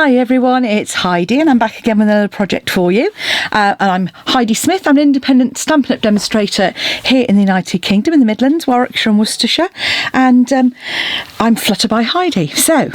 Hi everyone, it's Heidi and I'm back again with another project for you. And I'm Heidi Smith. I'm an independent Stampin' Up! Demonstrator here in the United Kingdom, in the Midlands, Warwickshire and Worcestershire. And I'm Flutterby Heidi. So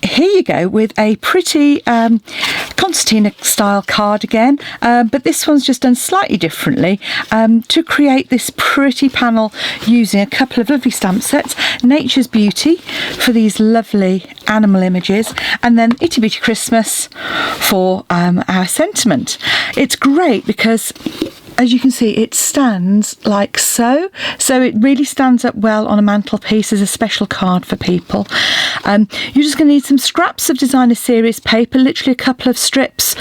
here you go with a pretty concertina style card again, but this one's just done slightly differently to create this pretty panel using a couple of lovely stamp sets, Nature's Beauty for these lovely animal images, and then Itty Bitty Christmas for our sentiment. It's great because, as you can see, it stands like so. So it really stands up well on a mantelpiece as a special card for people. You're just going to need some scraps of designer series paper, literally a couple of strips.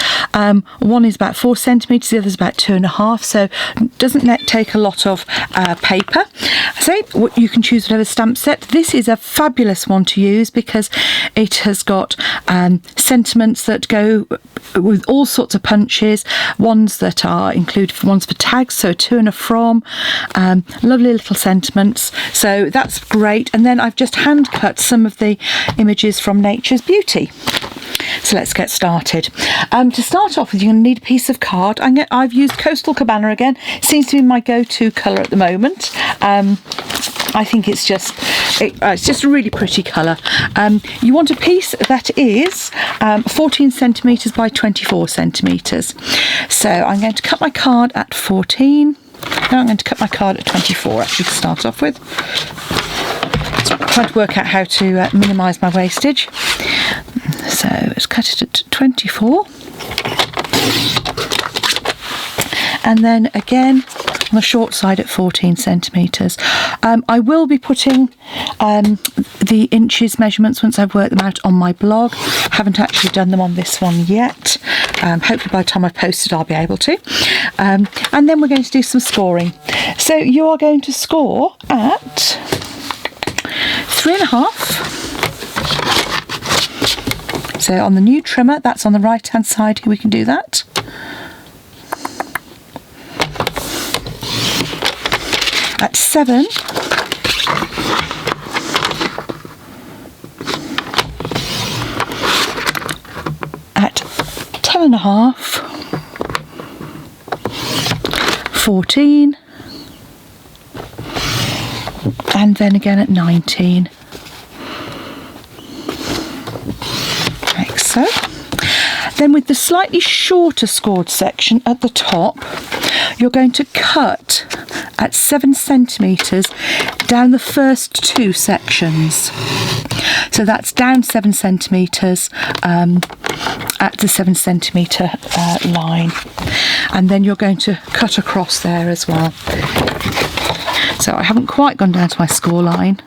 One is about 4 centimetres, the other is about 2.5, so it doesn't take a lot of paper. So you can choose whatever stamp set. This is a fabulous one to use because it has got sentiments that go with all sorts of punches, ones that are included for ones for tags, so to and a from, lovely little sentiments, so that's great. And then I've just hand cut some of the images from Nature's Beauty. So let's get started. To start off with, you're going to need a piece of card. I've used Coastal Cabana again. It seems to be my go-to colour at the moment. I think it's just a really pretty colour. You want a piece that is 14 centimetres by 24 centimetres. So I'm going to cut my card at 14. No, I'm going to cut my card at 24 actually to start off with. So I'm trying to work out how to minimise my wastage. So let's cut it at 24. And then again on the short side at 14 centimetres. I will be putting the inches measurements once I've worked them out on my blog. Haven't actually done them on this one yet. Hopefully by the time I've posted I'll be able to. And then we're going to do some scoring. So you are going to score at 3.5. So on the new trimmer, that's on the right hand side here, we can do that. At 7, at 10.5, 14, and then again at 19. Like so. Then with the slightly shorter scored section at the top, you're going to cut at 7 centimetres down the first 2 sections. So that's down 7 centimetres at the 7 centimetre line. And then you're going to cut across there as well. So I haven't quite gone down to my score line.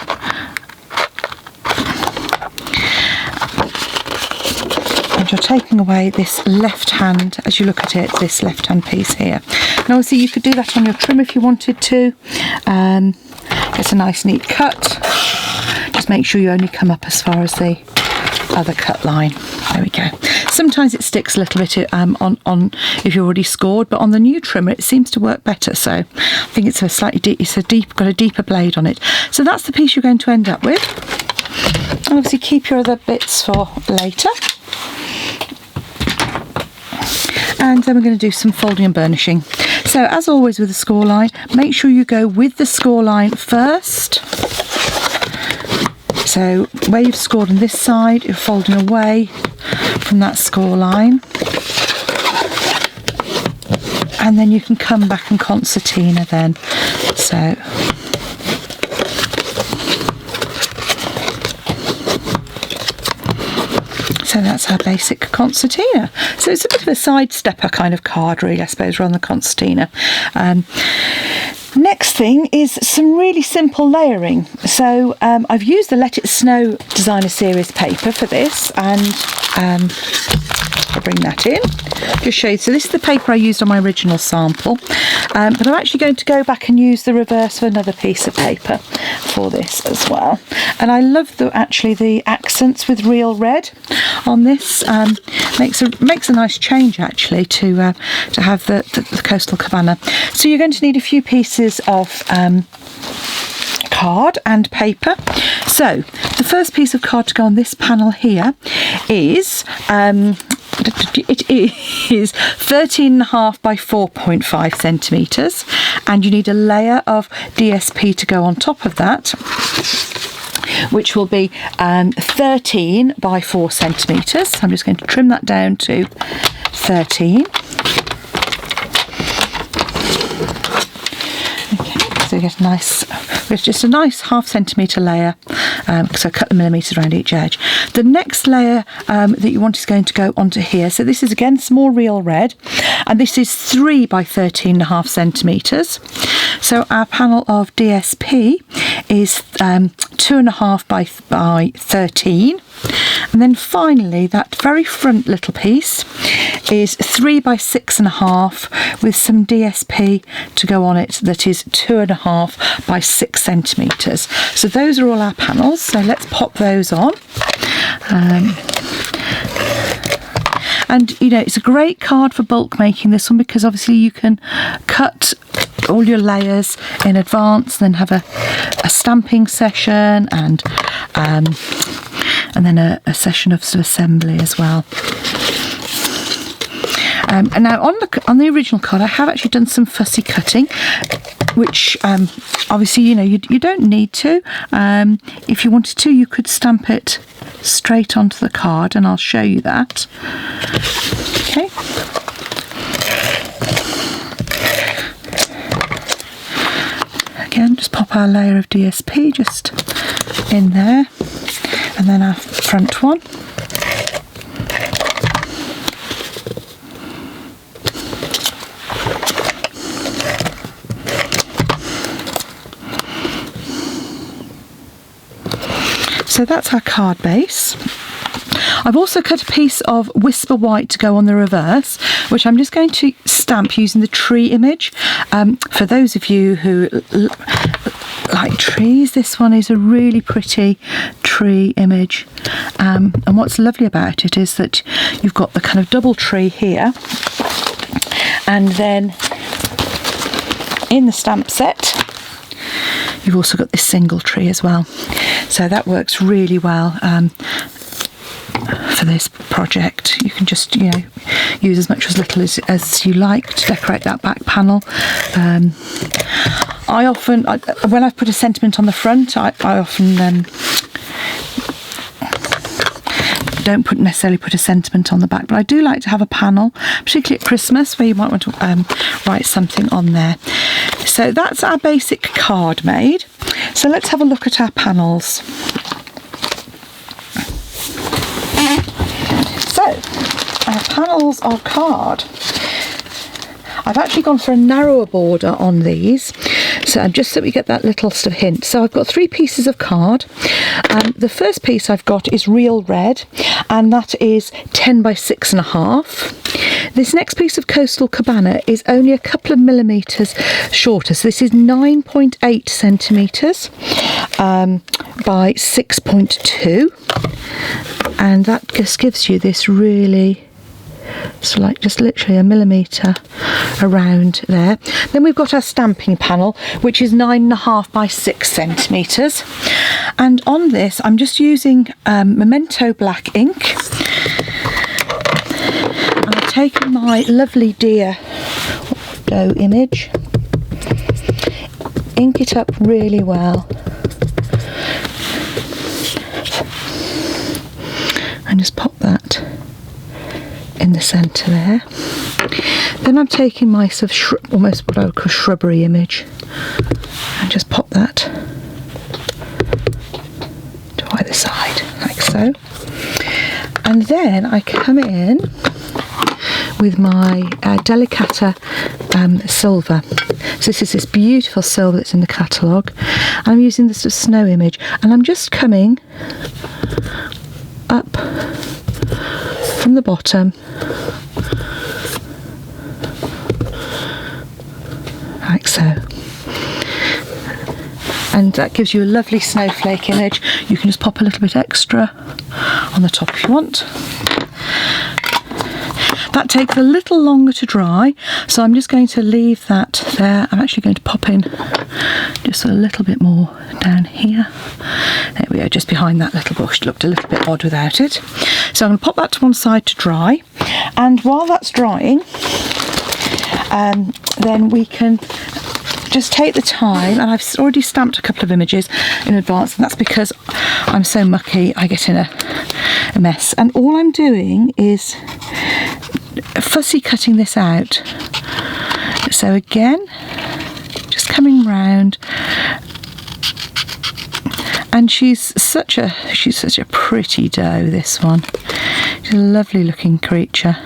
And you're taking away this left hand, as you look at it, this left hand piece here. And obviously you could do that on your trim if you wanted to. It's a nice neat cut. Just make sure you only come up as far as the other cut line. There we go. Sometimes it sticks a little bit on if you've already scored, but on the new trimmer it seems to work better. So I think it's a slightly got a deeper blade on it. So that's the piece you're going to end up with. And obviously keep your other bits for later. And then we're going to do some folding and burnishing. So as always with the score line, make sure you go with the score line first. So where you've scored on this side, you're folding away from that score line. And then you can come back and concertina then. So that's our basic concertina. So it's a bit of a sidestepper kind of card really, I suppose, rather than the concertina. Next thing is some really simple layering. So I've used the Let It Snow designer series paper for this, and I'll bring that in, just show you. So this is the paper I used on my original sample, but I'm actually going to go back and use the reverse of another piece of paper for this as well. And I love the accents with real red on this. Makes a nice change actually to have the Coastal Cabana. So you're going to need a few pieces of card and paper. So the first piece of card to go on this panel here is it is 13.5 by 4.5 centimetres, and you need a layer of DSP to go on top of that, which will be 13 by 4 centimetres. I'm just going to trim that down to 13. So you get a nice, it's just a nice ½ centimetre layer, so cut the millimetres around each edge. The next layer that you want is going to go onto here. So this is again small real red, and this is 3 by 13.5 centimetres. So our panel of DSP is 2.5 by 13. And then finally, that very front little piece is 3 by 6.5 with some DSP to go on it that is 2.5 by 6 centimetres. So those are all our panels. So let's pop those on. And you know, it's a great card for bulk making, this one, because obviously you can cut all your layers in advance, then have a stamping session and then a session of sort of assembly as well. And now on the original card, I have actually done some fussy cutting, which obviously, you know, you don't need to. If you wanted to, you could stamp it straight onto the card, and I'll show you that. Okay. Again, just pop our layer of DSP just in there, and then our front one. So that's our card base. I've also cut a piece of Whisper White to go on the reverse, which I'm just going to stamp using the tree image. For those of you who like trees, this one is a really pretty tree image. And what's lovely about it is that you've got the kind of double tree here, and then in the stamp set you've also got this single tree as well. So that works really well for this project. You can just, you know, use as much or as little as you like to decorate that back panel. I often, when I've put a sentiment on the front, I often don't necessarily put a sentiment on the back, but I do like to have a panel, particularly at Christmas, where you might want to write something on there. So that's our basic card made. So let's have a look at our panels. So our panels are card. I've actually gone for a narrower border on these, so just so we get that little sort of hint. So I've got 3 pieces of card. The first piece I've got is real red, and that is 10 by 6.5. This next piece of Coastal Cabana is only a couple of millimetres shorter, so this is 9.8 centimetres by 6.2, and that just gives you this really, so like just literally a millimetre around there. Then we've got our stamping panel, which is 9.5 by 6 centimetres, and on this I'm just using Memento black ink, and I've taken my lovely deer dough image, ink it up really well, and just pop that in the centre there. Then I'm taking my sort of almost what I would call shrubbery image, and just pop that to either side like so. And then I come in with my Delicata silver. So this is this beautiful silver that's in the catalogue, and I'm using this sort of snow image, and I'm just coming up from the bottom like so, and that gives you a lovely snowflake image. You can just pop a little bit extra on the top if you want. That takes a little longer to dry, so I'm just going to leave that there. I'm actually going to pop in just a little bit more down here. There we go, just behind that little bush. It looked a little bit odd without it. So I'm going to pop that to one side to dry, and while that's drying, then we can just take the time, and I've already stamped a couple of images in advance, and that's because I'm so mucky I get in a mess. And all I'm doing is fussy cutting this out. So again, just coming round, and she's such a pretty doe, this one. She's a lovely looking creature.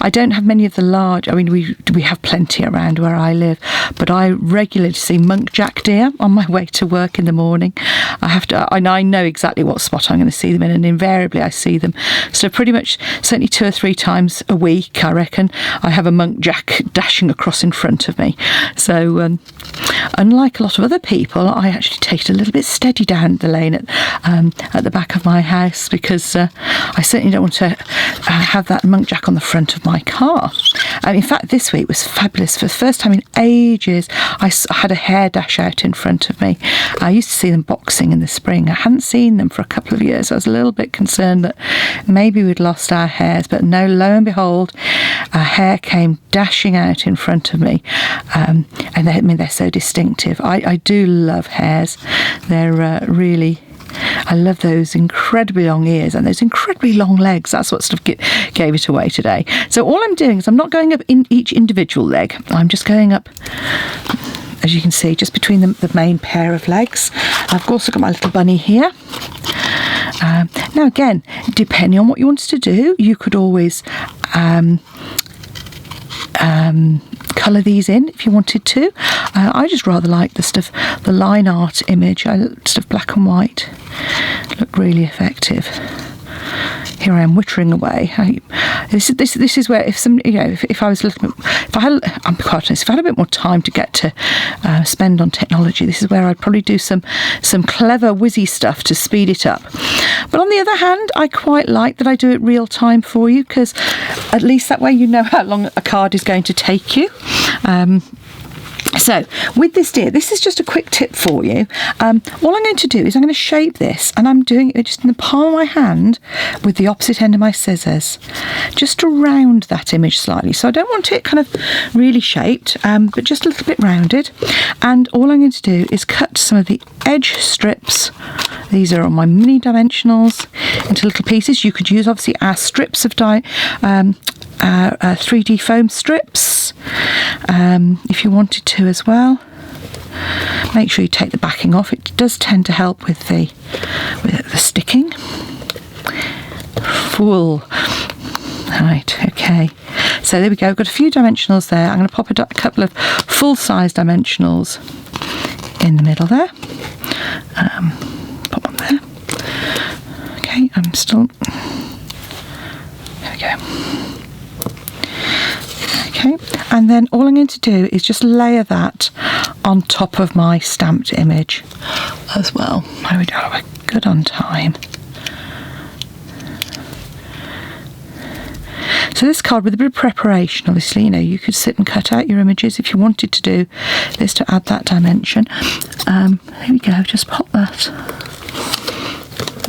I don't have many of the large, I mean, we have plenty around where I live, but I regularly see munkjack deer on my way to work in the morning. I know exactly what spot I'm going to see them in, and invariably I see them. So pretty much, certainly 2 or 3 times a week, I reckon, I have a munkjack dashing across in front of me. So unlike a lot of other people, I actually take it a little bit steady down the lane at the back of my house, because I certainly don't want to have that munkjack on the front of my car. And in fact, this week was fabulous. For the first time in ages, I had a hare dash out in front of me. I used to see them boxing in the spring. I hadn't seen them for a couple of years. I was a little bit concerned that maybe we'd lost our hares, but no, lo and behold, a hare came dashing out in front of me. And they're so distinctive. I do love hares. They're really... I love those incredibly long ears and those incredibly long legs. That's what sort of gave it away today. So all I'm doing is I'm not going up in each individual leg. I'm just going up, as you can see, just between the main pair of legs. I've also got my little bunny here. Now again, depending on what you wanted to do, you could always colour these in if you wanted to. I just rather like the line art image. Stuff black and white look really effective. Here I am wittering away. This is where if I was a little bit, I'm quite honest, if I had a bit more time to get to spend on technology, this is where I'd probably do some clever whizzy stuff to speed it up. But on the other hand, I quite like that I do it real time for you, because at least that way you know how long a card is going to take you. So with this deer, this is just a quick tip for you. All I'm going to do is I'm going to shape this, and I'm doing it just in the palm of my hand with the opposite end of my scissors, just to round that image slightly. So I don't want it kind of really shaped, but just a little bit rounded. And all I'm going to do is cut some of the edge strips. These are on my mini dimensionals into little pieces. You could use obviously our strips of 3D foam strips if you wanted to as well. Make sure you take the backing off. It does tend to help with the sticking. Full. Right, okay. So there we go. I've got a few dimensionals there. I'm going to pop a couple of full-size dimensionals in the middle there. Pop them there. Okay, I'm still... There we go. Okay, and then all I'm going to do is just layer that on top of my stamped image as well. There we go, we're good on time. So this card, with a bit of preparation, obviously, you could sit and cut out your images if you wanted to do this to add that dimension. There we go, just pop that.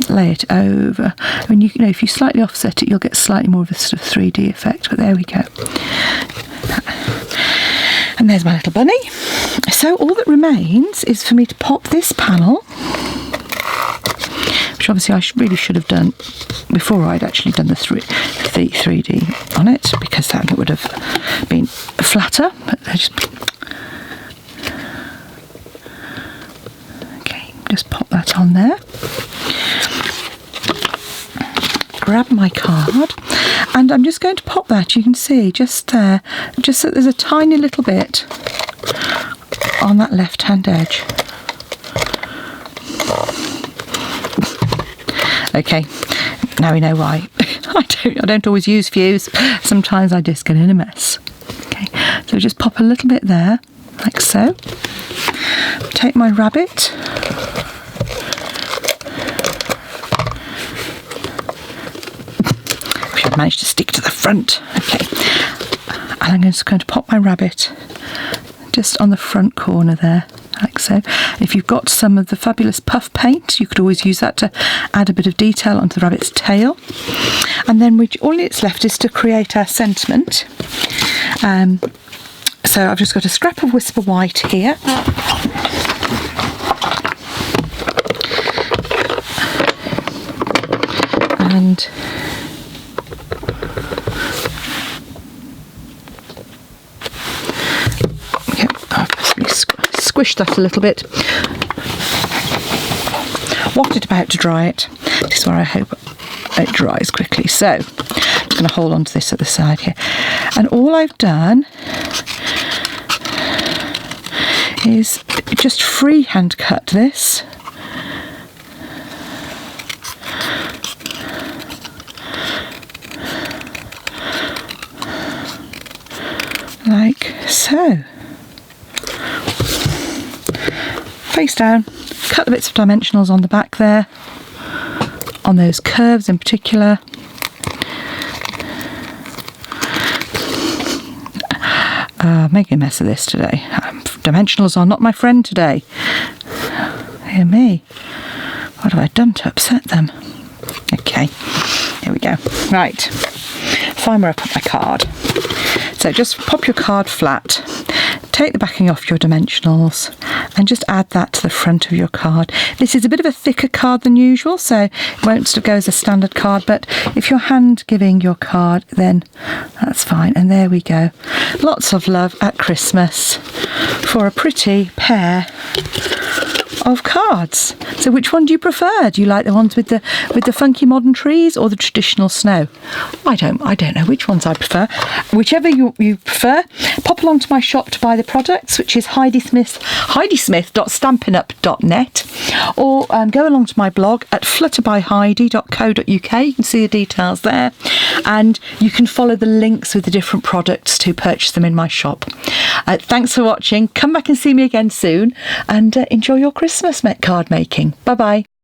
Lay it over. I mean, if you slightly offset it, you'll get slightly more of a sort of 3D effect, but there we go. And there's my little bunny. So all that remains is for me to pop this panel, which obviously I really should have done before I'd actually done the 3D on it, because that would have been flatter. But okay, just pop that on there. Grab my card, and I'm just going to pop that, you can see just there, just so there's a tiny little bit on that left hand edge. Okay, now we know why. I don't always use fuse. Sometimes I just get in a mess. Okay, so just pop a little bit there, like so. Take my rabbit. Managed to stick to the front. Okay, and I'm just going to pop my rabbit just on the front corner there, like so. If you've got some of the fabulous puff paint, you could always use that to add a bit of detail onto the rabbit's tail. And then all it's left is to create our sentiment. So I've just got a scrap of Whisper White here. And I've squished that a little bit. Waffed about to dry it. This is where I hope it dries quickly. So I'm just going to hold on to this at the side here. And all I've done is just freehand cut this. Like so. Face down, cut the bits of dimensionals on the back there, on those curves in particular. Making a mess of this today. Dimensionals are not my friend today. Dear me. What have I done to upset them? Okay, here we go. Right, find where I put my card. So just pop your card flat, take the backing off your dimensionals and just add that to the front of your card. This is a bit of a thicker card than usual, so it won't go as a standard card, but if you're hand giving your card, then that's fine. And there we go. Lots of love at Christmas for a pretty pair of cards. So which one do you prefer? Do you like the ones with the funky modern trees or the traditional snow? I don't know which ones I prefer. Whichever you prefer, pop along to my shop to buy the products, which is heidismith.stampinup.net, or go along to my blog at flutterbyheidi.co.uk. You can see the details there, and you can follow the links with the different products to purchase them in my shop. Thanks for watching. Come back and see me again soon, and enjoy your Christmas card making. Bye bye.